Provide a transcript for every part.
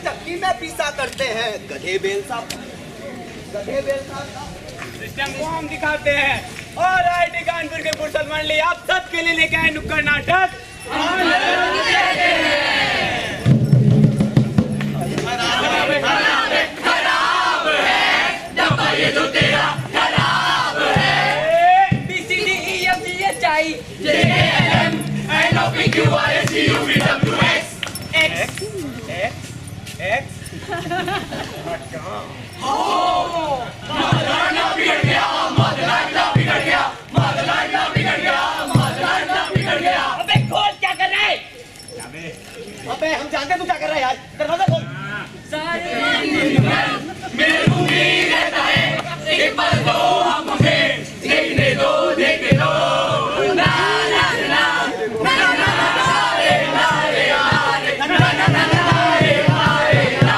चक्की में पीसा करते हैं। गधे बेल साहब सिस्टम को हम दिखाते हैं। और IIT कानपुर के पुरसल मंडली आप सबके लिए लेके आए नुक्कड़ नाटक खराब है डब्बा ये जो तेरा खराब है। BCDEFGHI JKLM NOPQRSTUVWX X मदलाना बिगड़ गया, मदलाना बिगड़ गया, मदलाना बिगड़ गया, मदलाना बिगड़ गया। अबे खोल, क्या कर रहा है? अबे हम जानते तू क्या कर रहा है यार, दरवाजा खोल। मेरे मुंह में रहता है एक बार दो हम हमें देखने दो देखने दो ना ना ना ना ना ना रे ना रे ना ना ना ना रे ना रे ना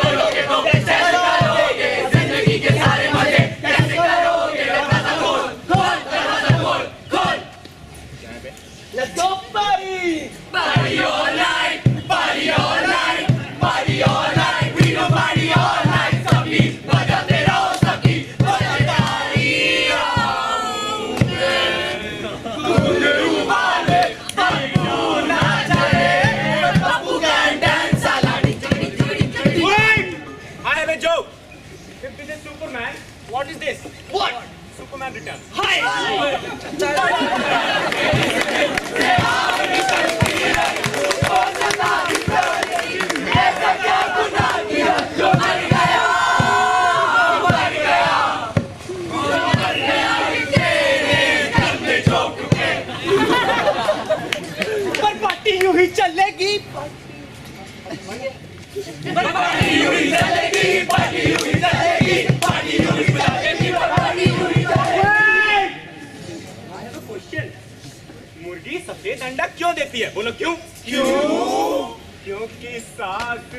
बोलोगे तो कैसे करोगे जिंदगी के सारे मजे कैसे करोगे दरवाजा खोल खोल दरवाजा खोल खोल। Let's go party party all night party all night party all night we go party all night सबकी बजाते रहो सबकी बजाते तालियां घुंघरू वाले बब्बू नाचे बब्बू कैन डांस साला Wait! I have a joke. If this is Superman, what is this? What? Superman returns. Hi! पर पार्टी यूं ही चलेगी पार्टी यूं ही चलेगी पार्टी यूं ही चलेगी पार्टी यूं ही चलेगी पार्टी यूं ही चलेगी। I have a question. मुर्गी सफेद अंडा क्यों देती है? बोलो क्यों? क्यों? क्योंकि सास भी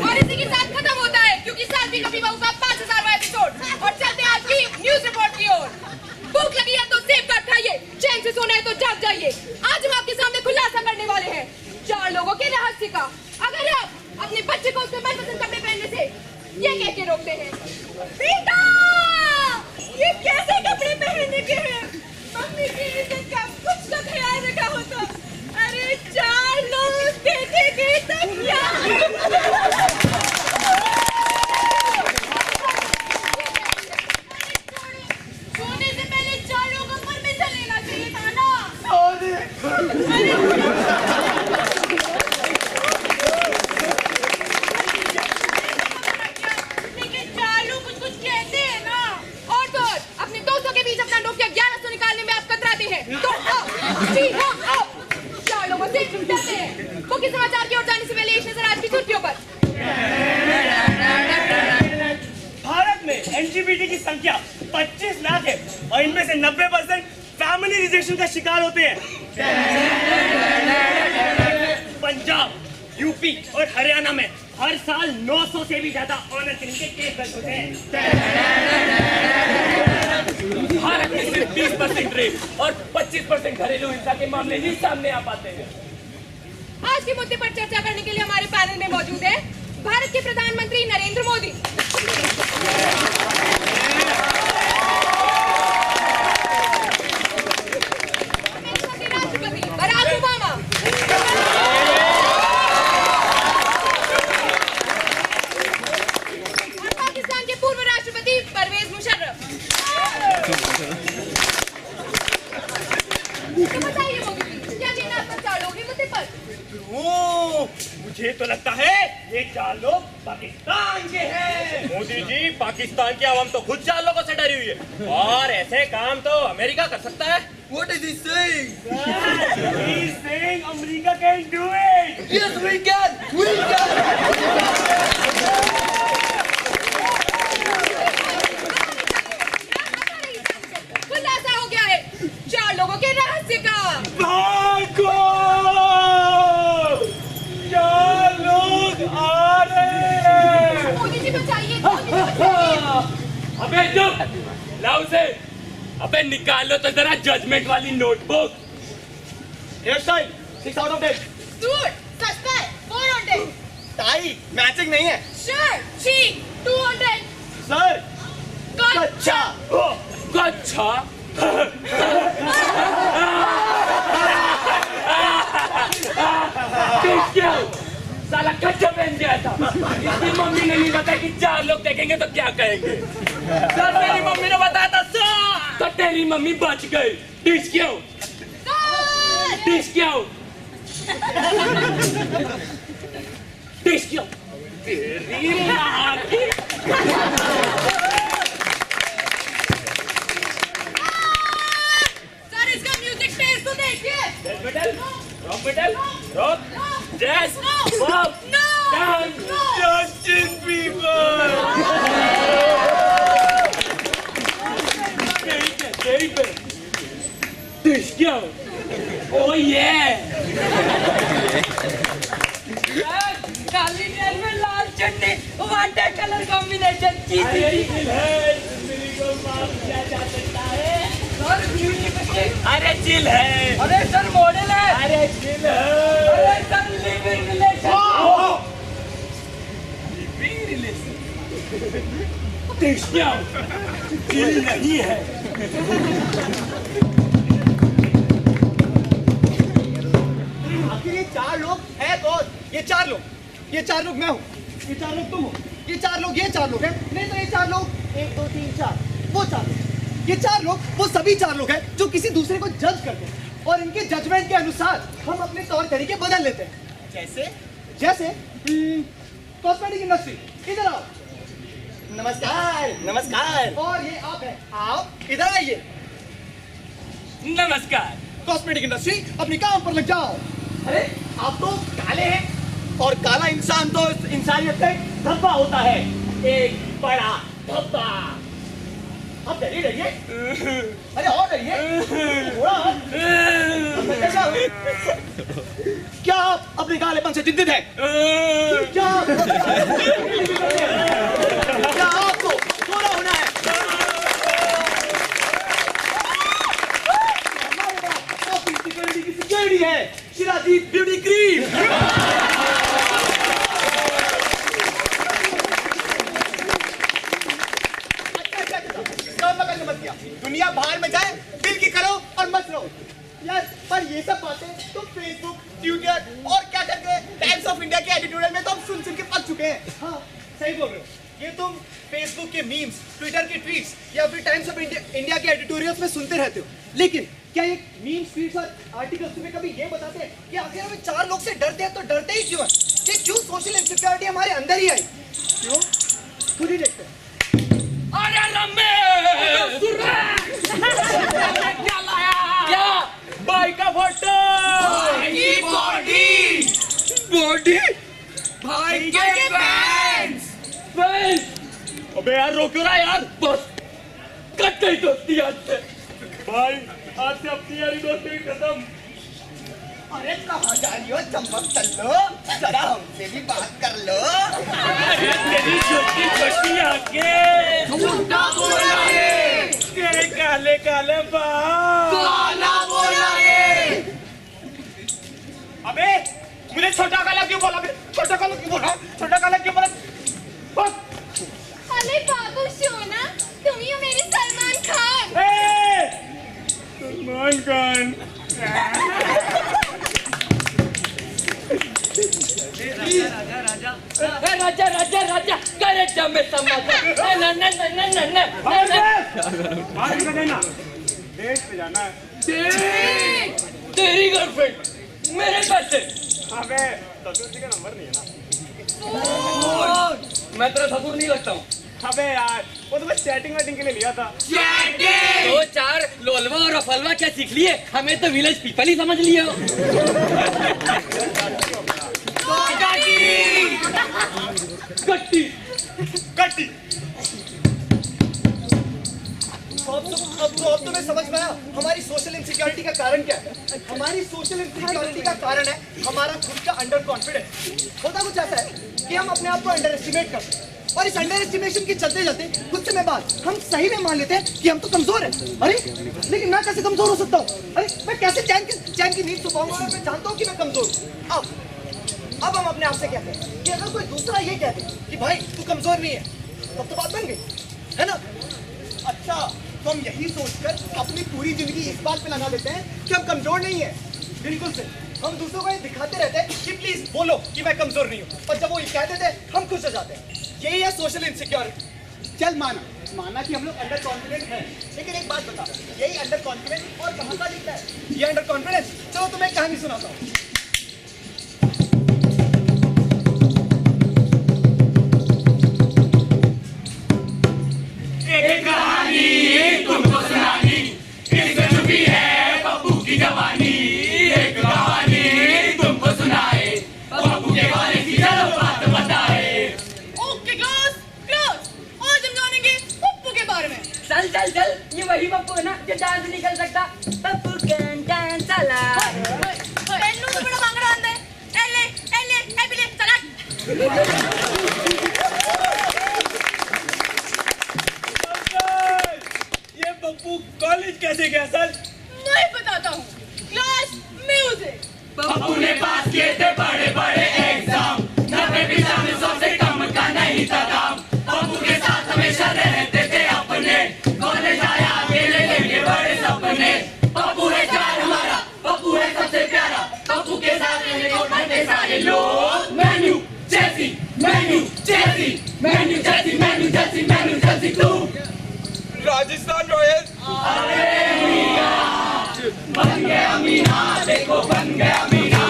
और इसी के साथ खत्म होता है क्योंकि साल भी कभी बहू का 5000वां एपिसोड। और चलते हैं आज की न्यूज रिपोर्ट की ओर। भूख लगी है तो सेब काट खाइए, चैन से सोना है तो जाग जाइए। आज हम आपके सामने खुलासा करने वाले हैं 4 लोगों के रहस्य का। अगर आप अपने बच्चे को उसके मनपसंद कपड़े पहनने से ये कह के रोकते हैं बेटा ये कैसे कपड़े पहनने के हैं, मम्मी की इज्जत का कुछ तो ख्याल रखा होता। अरे 4 लोग देखेंगे तब क्या? सोने से पहले 4 लोगों को परमिशन लेना चाहिए था ना। लेकिन 4 लोग कुछ कहते हैं ना। और तो और, अपने दोस्तों के बीच अपना नोकिया 1100 निकालने में आप कतराते हैं तो आओ, जी हाँ आओ। 4 लोगों से डरते हैं। मुख्य समाचार की ओर जाने से पहले एक नजर आज की सुर्खियों पर। भारत में LGBT की संख्या 25 लाख है और इनमें से 90% फैमिली रिजेक्शन का शिकार होते हैं। पंजाब, यूपी और हरियाणा में हर साल 900 से भी ज्यादा ऑनर किलिंग के केस दर्ज होते हैं। भारत में सिर्फ 20% रेप और 25% घरेलू हिंसा के मामले ही सामने आ पाते हैं। आज के मुद्दे पर चर्चा करने के लिए हमारे पैनल में मौजूद है भारत के प्रधानमंत्री नरेंद्र मोदी, अमेरिका के राष्ट्रपति बराक ओबामा, और पाकिस्तान के पूर्व राष्ट्रपति परवेज मुशर्रफ। तो बताइए मोदी जी, क्या कहना आपका 4 लोग के मुद्दे पर? मुझे तो लगता है ये 4 लोग पाकिस्तान के हैं। मोदी जी, पाकिस्तान की आवाम तो खुद 4 लोगों से डरी हुई है और ऐसे काम तो अमेरिका कर सकता है। What is he saying? He's saying America can do it. Yes, we can. We can. खुलासा हो गया है 4 लोगों के रहस्य का। भागो! 4 लोग आ रहे हैं। मोदी जी बचाइए, मोदी जी बचाइए। अबे चुप! लाओ से! अबे निकालो तो जरा जजमेंट वाली notebook. Hair style 6 out of 10। Suit सस्ता है 4 on 10। टाई मैचिंग नहीं है। Shirt cheap 2 on 10। सर कच्चा कच्चा क्या साला कच्चा पहन गया था। इसकी मम्मी ने नहीं बताया कि 4 लोग देखेंगे तो क्या कहेंगे। सर मेरी मम्मी ने बताया था सर, तो तेरी मम्मी बच गई। डिश क्यों डिश क्यों डिश क्यों तेरी माँ की। सर इसका म्यूजिक टेस्ट तो देखिए। Rock metal rock jazz pop dance Justin Bieber. यही पे डिश क्यों ओह ये काली जेल में लाल चटनी वाटर कलर कॉम्बिनेशन चीज है। मेरी को माफ किया जा सकता है। सर अरे चिल है। अरे सर मॉडल है। अरे चिल है। अरे sir living relation living relation dish क्यों चिल नहीं है। आखिर ये 4 लोग हैं कौन? ये 4 लोग मैं हूँ, ये 4 लोग तुम हो, ये 4 लोग हैं। नहीं तो ये 4 लोग 1 2 3 4 वो 4 लोग। ये 4 लोग वो सभी 4 लोग हैं जो किसी दूसरे को जज करते हैं और इनके जजमेंट के अनुसार हम अपने तौर तरीके बदल लेते हैं। जैसे कॉस्मेटिक इंडस्ट्री, इधर आओ। नमस्कार। और ये आप हैं, आओ इधर आइए। नमस्कार। कॉस्मेटिक इंडस्ट्री अपने काम पर लग जाओ। अरे आप तो काले हैं और काला इंसान तो इंसानियत का एक धब्बा होता है, एक बड़ा धब्बा। आप डरिए अरे और डरिए थोड़ा। क्या आप अपने कालेपन से चिंतित हैं? क्या आपको गोरा होना है? हमारे पास कॉफी सिक्योरिटी की सिक्योरिटी है, शिराजी ब्यूटी क्रीम। दुनिया बाहर में जाए दिल की करो और मत रहो यार। पर ये सब बातें तुम फेसबुक ट्विटर और क्या करते हैं टाइम्स ऑफ इंडिया के एडिटोरियल में तो हम सुन के पक चुके हैं। हाँ सही बोल रहे हो। ये तुम फेसबुक के मीम्स, ट्विटर के ट्वीट्स या फिर टाइम्स ऑफ इंडिया के एडिटोरियल्स में सुनते रहते हो, लेकिन क्या ये मीम्स, ट्वीट्स और आर्टिकल्स तुम्हें कभी ये बताते हैं कि आखिर हम 4 लोग से डरते हैं तो डरते ही क्यों हैं? ये क्यों सोशल इनसिक्योरिटी हमारे अंदर ही आई? क्यों? खुद ही देखते हैं। अरे क्या लाया? क्या भाई का फोटो? बॉडी भाई के फैंस। अबे यार रोको ना यार, बस कट गई दोस्ती आज से। भाई आज से अपनी यारी दोस्ती खत्म। अरे कहाँ जा रही हो? चम्मच चल लो, जरा हमसे भी बात कर लो। अरे तेरी छोटी छोटी आके तेरे काले काले बाल। अबे मुझे छोटा काला क्यों बोला? छोटा काला क्यों बोला? अरे बाबू सोना, तुम ही हो मेरे सलमान खान। सलमान खान। राजा करे जमे समाजा। डेट पे जाना है। तेरी गर्लफ्रेंड मेरे पैसे। अबे ससुर जी का नंबर नहीं है ना? मैं तेरा ससुर नहीं लगता हूँ। अबे यार वो तो बस चैटिंग वेटिंग के लिए लिया था। 2-4 लोलवा और अफलवा क्या सीख लिए? हमें तो विलेज पीपल ही समझ लिया। गट्टी। अब तो मैं समझ में आया हमारी सोशल इनसिक्योरिटी का कारण क्या है। हमारी सोशल इनसिक्योरिटी का कारण है हमारा खुद का अंडर कॉन्फिडेंस। होता कुछ ऐसा है कि हम अपने आप को अंडर एस्टिमेट करते हैं और इस अंडर एस्टिमेशन के चलते चलते कुछ समय बाद हम सही में मान लेते हैं कि हम तो कमजोर हैं। अरे लेकिन मैं कैसे कमजोर हो सकता हूँ? अरे मैं कैसे चैन की नींद सो पाऊंगा अगर मैं जानता हूँ कि मैं कमजोर हूँ? अब हम अपने आप से कहते हैं कि अगर कोई दूसरा ये कहते कि भाई तू कमजोर नहीं है, तब तो बात बन गई, है ना? अच्छा, तो हम यही सोचकर अपनी पूरी जिंदगी इस बात पे लगा देते हैं कि हम कमजोर नहीं है। बिल्कुल से हम दूसरों को ये दिखाते रहते हैं कि प्लीज बोलो कि मैं कमजोर नहीं हूँ, और जब वो ये कह देते हैं हम खुश हो जाते हैं। यही है सोशल इनसिक्योरिटी। चल माना कि हम लोग अंडर कॉन्फिडेंट हैं, लेकिन एक बात बता, यही अंडर कॉन्फिडेंस और कहाँ का दिखता है? ये अंडर कॉन्फिडेंस, चलो तुम्हें एक कहानी सुनाता हूँ। एक कहानी तुमको सुनानी, इसमें छुपी है पप्पू की जवानी। एक कहानी तुमको सुनाए, पप्पू के बारे की चलो बात बताए। ओके क्लोज क्लोज, आज हम जानेंगे पप्पू के बारे में। चल चल चल, ये वही पप्पू है ना जो डांस नहीं कर सकता। पप्पू कैन डांस चला। पेन्नू तो बड़ा मांग रहा है। ए बिले चला। ये पप्पू कॉलेज कैसे गया सर? मैं बताता हूँ। Class music. पप्पू ने पास किए थे बड़े बड़े एग्जाम, 90% में सबसे कम का नहीं था दाम। पप्पू के साथ हमेशा रहते थे अपने, कॉलेज आया अकेले लेके बड़े सपने। पप्पू है प्यार हमारा, पप्पू है सबसे प्यारा, पप्पू के साथ रहने को भरते सारे लोग। मेन्यू जैसी मेन्यू जैसी मेन्यू जैसी मेन्यू जैसी मेन्यू जैसी तू राजस्थान रॉयल्स बन गया मीना, देखो बन गया Meena.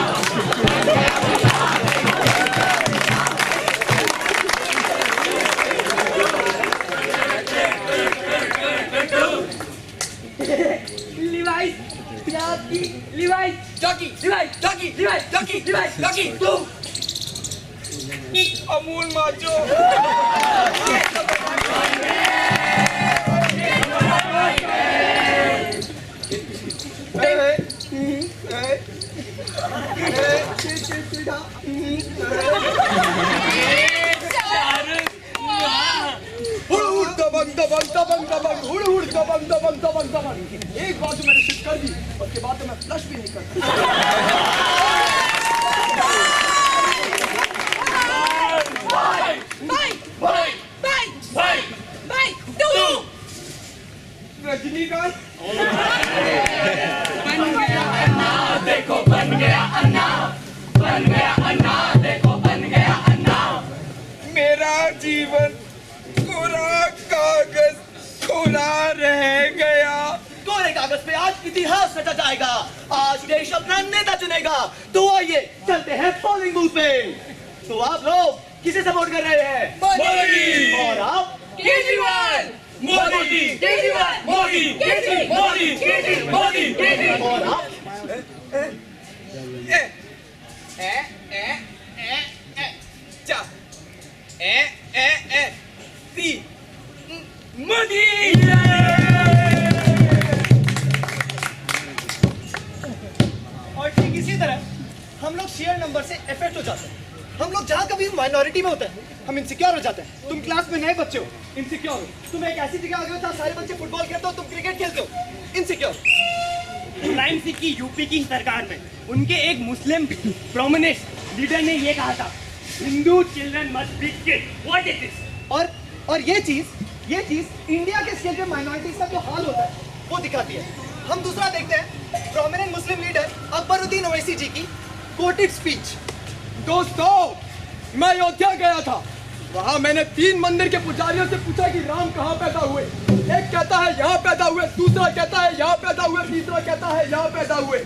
Levi's Levi's jockey Levi's jockey Levi's jockey Levi's jockey तू अमूल माचो एक बार जो मैंने शिफ्ट कर दी उसके बाद तो मैं फ्लश भी नहीं करता। बाय टू रजनीकांत देखो बन गया अन्ना, बन गया अन्ना, देखो बन गया अन्ना। मेरा जीवन कोरा कागज खुला रह गया। कोरे कागज पे आज इतिहास रचा जाएगा, आज देश अपना नेता चुनेगा। तो आइए चलते हैं पोलिंग बूथ पे। तो आप लोग किसे सपोर्ट कर रहे हैं? मोदी। और आप? केजरीवाल। मोदी केजरीवाल। मोदी मोदी मोदी। और आप? मोदी। और ठीक इसी तरह हम लोग शेयर नंबर से इफेक्ट हो जाते हैं। हम लोग जहाँ कभी माइनॉरिटी में होते हैं हम इनसिक्योर हो जाते हैं। तुम क्लास में नए बच्चे हो, इनसिक्योर हो। तुम एक ऐसी जगह आ गए हो जहाँ सारे बच्चे फुटबॉल खेलते हो, तुम क्रिकेट खेलते हो, इनसिक्योर। क्राइम सी की यूपी की सरकार में उनके एक मुस्लिम प्रोमिनेंट लीडर ने ये कहा था, Hindu children must be killed. What is this? और ये चीज इंडिया के स्केल पे माइनॉरिटीज का जो हाल होता है वो दिखाती है। हम दूसरा देखते हैं, प्रोमिनेंट मुस्लिम लीडर अकबरुद्दीन ओवैसी जी की कोटेड स्पीच। दोस्तों, मैं अयोध्या गया था, वहाँ मैंने 3 मंदिर के पुजारियों से पूछा कि राम कहाँ पैदा हुए। एक कहता है यहाँ पैदा हुए, दूसरा कहता है यहाँ पैदा हुए, तीसरा कहता है यहाँ पैदा हुए।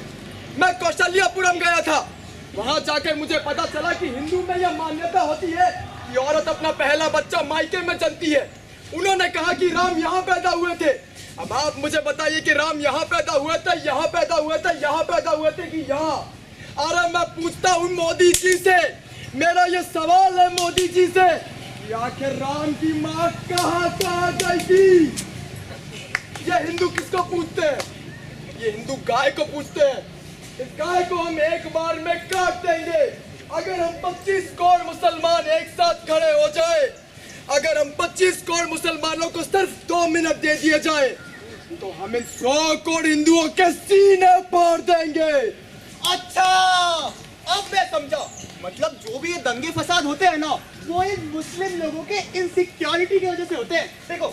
मैं कौशल्यापुरम गया था, वहाँ जाके मुझे पता चला कि हिंदू में यह मान्यता होती है कि औरत अपना पहला बच्चा मायके में जनती है। उन्होंने कहा कि राम यहाँ पैदा हुए थे। अब आप मुझे बताइए कि राम यहाँ पैदा हुए थे, यहाँ पैदा हुए थे, यहाँ पैदा हुए थे कि यहाँ? अरे मैं पूछता हूँ मोदी जी से, मेरा ये सवाल है मोदी जी से कि आखिर राम की माँ कहाँ से आ गई थी? ये हिंदू किसको पूछते हैं? ये हिंदू गाय को पूछते हैं। इस गाय को हम एक बार में काट देंगे अगर हम 25 करोड़ मुसलमान एक साथ खड़े हो जाए। अगर हम 25 करोड़ मुसलमानों को सिर्फ 2 मिनट दे दिए जाए तो हम इन 100 करोड़ हिंदुओं के सीने फाड़ देंगे। अच्छा, अब मैं समझा। मतलब जो भी ये दंगे फसाद होते हैं ना, वो इन मुस्लिम लोगों के इनसिक्योरिटी की वजह से होते हैं। देखो,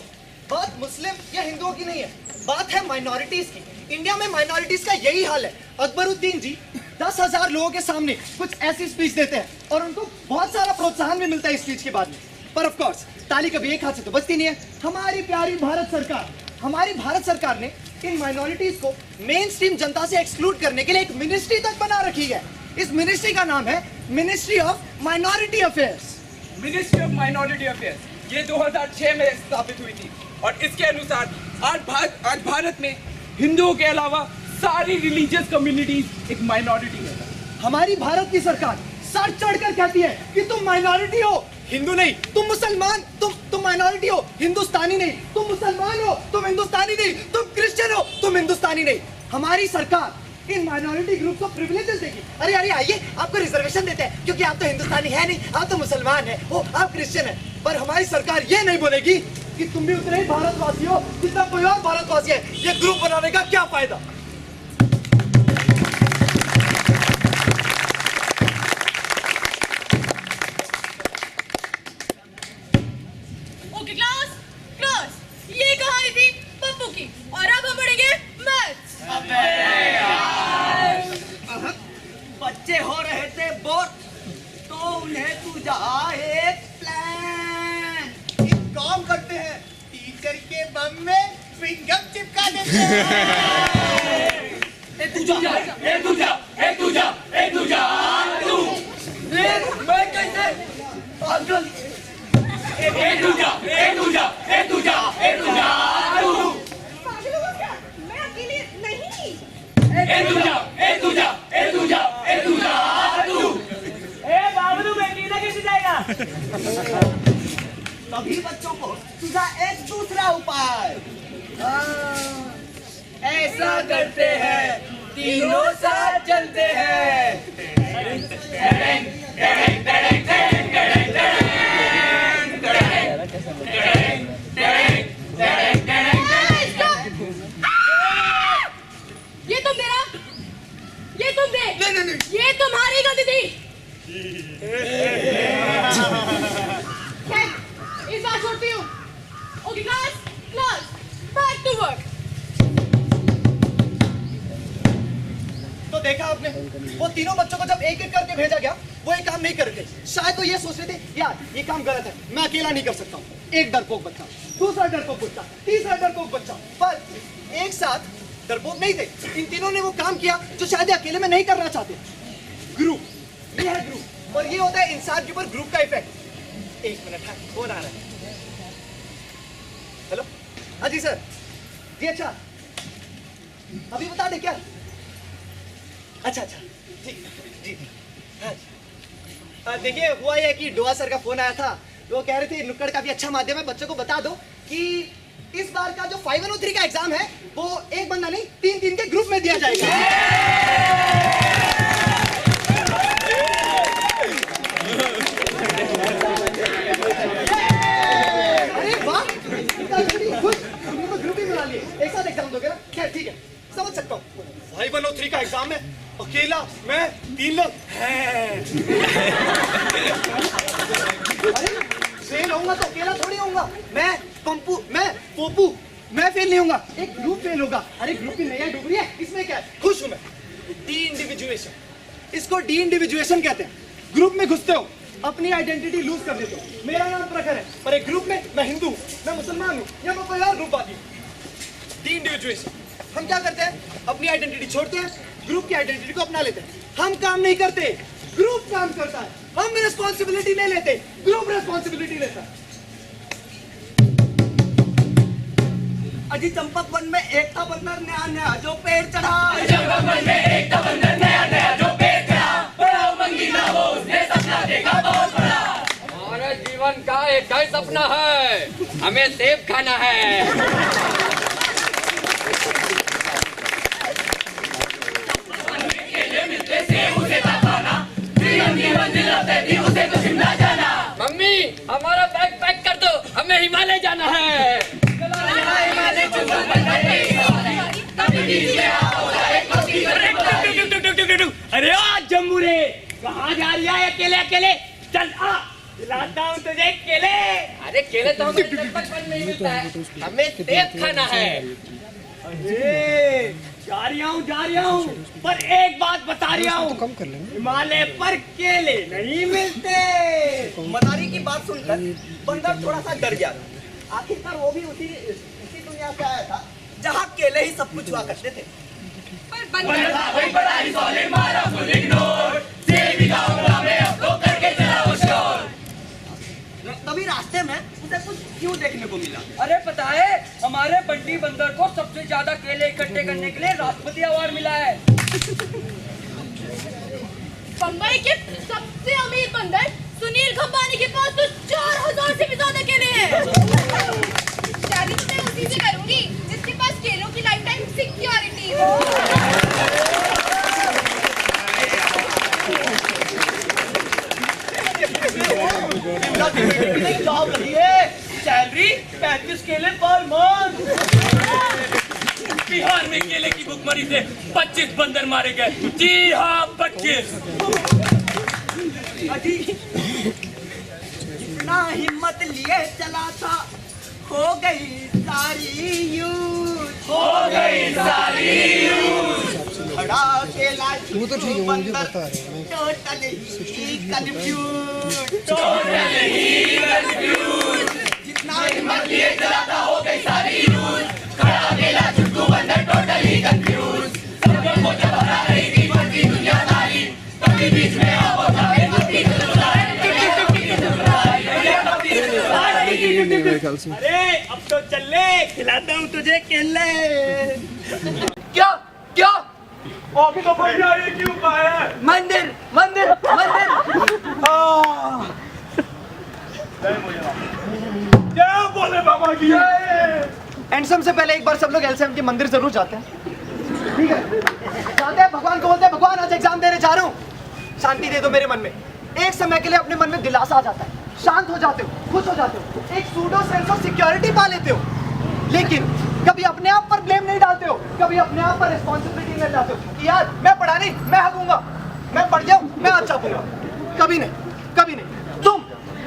बात मुस्लिम या हिंदुओं की नहीं है, बात है माइनॉरिटीज की। इंडिया में माइनॉरिटीज का यही हाल है। अकबरुद्दीन जी 10,000 लोगों के सामने कुछ ऐसी स्पीच देते हैं और उनको बहुत सारा प्रोत्साहन भी मिलता है स्पीच के बाद में। पर ऑफ कोर्स ताली कभी एक हाथ से तो बजती नहीं है। हमारी प्यारी भारत सरकार ने इन माइनॉरिटीज को मेन स्ट्रीम जनता से एक्सक्लूड करने के लिए एक मिनिस्ट्री तक बना रखी है। इस मिनिस्ट्री का नाम है ministry of minority affairs. Ministry of minority affairs ये 2006 में स्थापित हुई थी और इसके अनुसार आज भारत में हिंदुओं के अलावा सारी रिलीजियस कम्युनिटीज एक माइनॉरिटी है। हमारी भारत की सरकार सर चढ़कर कहती है कि तुम माइनॉरिटी हो, हिंदू नहीं, तुम मुसलमान, तुम माइनॉरिटी हो, हिंदुस्तानी नहीं, तुम मुसलमान हो, तुम हिंदुस्तानी नहीं, तुम क्रिश्चियन हो, तुम हिंदुस्तानी नहीं। हमारी सरकार इन माइनॉरिटी ग्रुप को प्रिविलेजेस देगी। अरे आइए, आपको रिजर्वेशन देते हैं क्योंकि आप तो हिंदुस्तानी है नहीं, आप तो मुसलमान है, हो आप क्रिश्चियन है। पर हमारी सरकार ये नहीं बोलेगी कि तुम भी उतने ही भारतवासी हो जितना कोई और भारतवासी है। ये ग्रुप बनाने का क्या फायदा? ओके क्लास, ये कहानी थी पप्पू की और अब हम पढ़ेंगे मैथ्स। बच्चे हो रहे थे बोर तो उन्हें सूझा एक प्लान। एक काम करते हैं, टीचर के बम में च्युइंगम चिपका देते हैं। मैं कैसे पागल। पागल हो क्या? मैं अकेले नहीं। बाबू मैं अकेला कैसे जाएगा? सभी बच्चों को सुझा एक दूसरा उपाय। ऐसा करते हैं, तीनों साथ चलते हैं। ये तुम दे। नहीं। ये तुम्हारी गलती थी। इस बार छोड़ती हूँ। Okay class, back to work. तो देखा आपने, वो तीनों बच्चों को जब एक एक करके भेजा गया, वो एक काम नहीं कर रहे थे। शायद तो ये सोच रहे थे यार ये काम गलत है, मैं अकेला नहीं कर सकता हूँ। एक डरपोक बच्चा, दूसरा डरपोक बच्चा, तीसरा डरपोक बच्चा, पर एक साथ डरपोक नहीं थे। इन तीनों ने वो काम किया जो शायद अकेले में नहीं करना चाहते। ग्रुप, ये है ग्रुप, और ये होता है इंसान के ऊपर ग्रुप का इफेक्ट। एक मिनट है, फोन आ रहा है। हेलो, हाँ जी सर। जी अच्छा, अभी बता दे क्या? अच्छा जी हाँ। देखिए हुआ ये कि डोआ सर का फोन आया था, तो वो कह रहे थे नुक्कड़ का भी अच्छा माध्यम है, बच्चों को बता दो कि इस बार का जो 513 का एग्जाम है वो एक बंदा नहीं 3-3 के ग्रुप में दिया जाएगा। अरे वाह, इतना जल्दी खुश, तुमने तो ग्रुप ही बना लिए, एक साथ एग्जाम दोगे ना? खैर ठीक है, समझ सकता हूँ। 513 का एग्जाम है, अकेला मैं 3 लोग हैं। फेल होऊंगा तो अकेला थोड़ी होऊंगा, मैं पोपू, मैं फेल नहीं होऊंगा, एक ग्रुप फेल होगा। अरे ग्रुप की नैया डूब रही है, इसमें क्या है? खुश हूं मैं। डी इंडिविजुएशन, इसको डी इंडिविजुएशन कहते हैं। ग्रुप में घुसते हो, अपनी आइडेंटिटी लूज कर देते हो। मेरा नाम प्रखर है, पर एक ग्रुप में मैं हिंदू हूँ, मैं मुसलमान हूँ, या मैं कोई और ग्रुप आदमी हूँ। डी इंडिविजुएशन, हम क्या करते हैं? अपनी आइडेंटिटी छोड़ते हैं, ग्रुप की आइडेंटिटी को अपना लेते हैं। हम काम नहीं करते, ग्रुप काम करता है। हम रिस्पॉन्सिबिलिटी नहीं लेते, ग्रुप रिस्पॉन्सिबिलिटी लेता है। अजी चंपक वन में एक था बंदर नया नया जो पेड़ चढ़ा। चंपक वन में एक था बंदर नया नया जो पेड़ चढ़ा। बड़ा उमंगीला वो उसने सपना देखा बहुत बड़ा। हमारे जीवन का एक ही सपना है, हमें सेब खाना है। मम्मी हमारा बैग पैक कर दो। कहाँ जा रही है अकेले अकेले? चल आ, खिलाता हूँ तुझे केले। अरे केले तो हमें बचपन में ही मिलता है, हमें सेब खाना है। अरे जा रही हूँ, पर एक बात बता रही हूँ, हिमालय पर केले नहीं मिलते। मदारी की बात सुनकर बंदर थोड़ा सा डर गया था। आखिरकार वो भी उसी दुनिया से आया था जहाँ केले ही सब कुछ हुआ करते थे। पर बंदर तभी रास्ते में उसे कुछ क्यों देखने को मिला। अरे पता है, हमारे बंटी बंदर को सबसे ज्यादा केले इकट्ठे करने के लिए राष्ट्रपति अवार्ड मिला है। बम्बई के सबसे अमीर बंदर सुनील खंबानी के पास तो 4000 से भी ज्यादा केले हैं। शादी तो मैं उसी से करूंगी जिसके पास केलों की लाइफ टाइम सिक्योरिटी हो। जॉब लगी है, सैलरी 35 केले पर मंथ। बिहार में केले की भुखमरी से 25 बंदर मारे गए। जी हाँ 25। ना हिम्मत लिए चला था, हो गई सारी यूथ, हो गई सारी खड़ा केला बंदर टोटल ही कंफ्यूज। जितना हिम्मत लिए चलाता हो गई सारी यूथ, खड़ा केला चुटकू बंदर टोटल ही कंफ्यूज। सबको वो जब हरा रही थी बढ़ती दुनियादारी, कभी बीच में आप अरे अब तो चल ले, खिलाता हूँ तुझे केले। क्या क्या अभी तो भैया ये क्यों पाया? मंदिर मंदिर मंदिर। क्या बोले बाबा की? एंडसम से पहले एक बार सब लोग एलसीएम के मंदिर जरूर जाते हैं, ठीक है? जाते हैं, भगवान को बोलते हैं भगवान आज एग्जाम देने जा रहा हूँ, शांति दे दो मेरे मन में। एक समय के लिए अपने मन में दिलासा आ जाता है, शांत हो जाते हो, खुश हो जाते हो, एक सूडो सेंस ऑफ सिक्योरिटी पा लेते हो। लेकिन कभी अपने आप पर ब्लेम नहीं डालते हो, कभी अपने आप पर रिस्पॉन्सिबिलिटी नहीं डालते हो कि यार मैं पढ़ा नहीं, मैं हगूंगा, मैं पढ़ जाऊं, मैं अच्छा पढ़ूंगा। कभी नहीं, कभी नहीं। तुम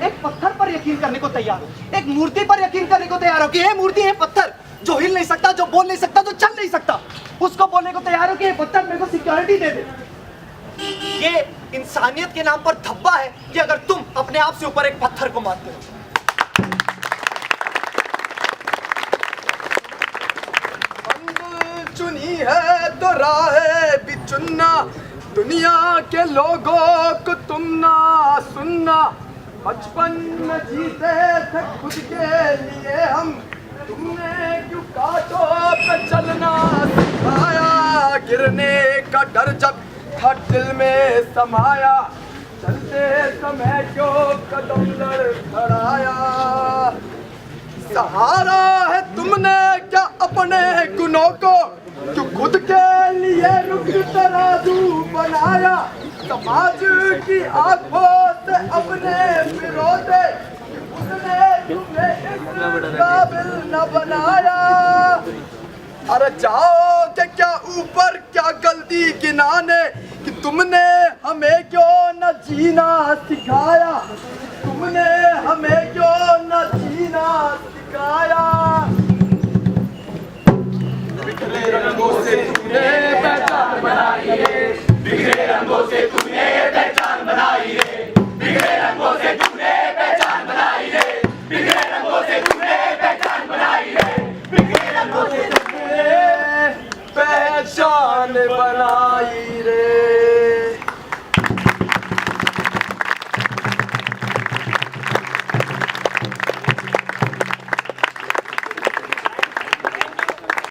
एक पत्थर पर यकीन करने को तैयार हो, एक मूर्ति पर यकीन करने को तैयार हो कि ये मूर्ति है पत्थर जो हिल नहीं सकता, जो बोल नहीं सकता, जो चल नहीं सकता, उसको बोलने को तैयार हो कि ये पत्थर मेरे को सिक्योरिटी दे दे। ये इंसानियत के नाम पर धब्बा है कि अगर तुम अपने आप से ऊपर एक पत्थर को मानते हो। चुनी है तो राह भी चुनना, दुनिया के लोगों को तुम ना सुनना। बचपन में जीते थे खुद के लिए हम, तुमने क्यों कांटों पे चलना सिखाया। गिरने का डर जब था दिल में समाया, चलते समय क्यों कदम लड़खड़ाया। सहारा है तुमने क्या अपने गुनों को, जो खुद के लिए रुख तराजू बनाया। समाज की आंखों से अपने विरोधे, उसने तुम्हें इस काबिल न बनाया। अरे जाओ के क्या ऊपर क्या गलती गिनाने, कि तुमने हमें क्यों न जीना सिखाया, तुमने हमें क्यों न जीना सिखाया। बिखरे रंगों से तूने पहचान बनाई है, बिखरे रंगों से तूने पहचान बनाई है, बिखरे रंगों से तूने पहचान बनाई है, बिखरे रंगों से तूने पहचान बनाई है, बिखरे रंगों से तूने पहचान बनाई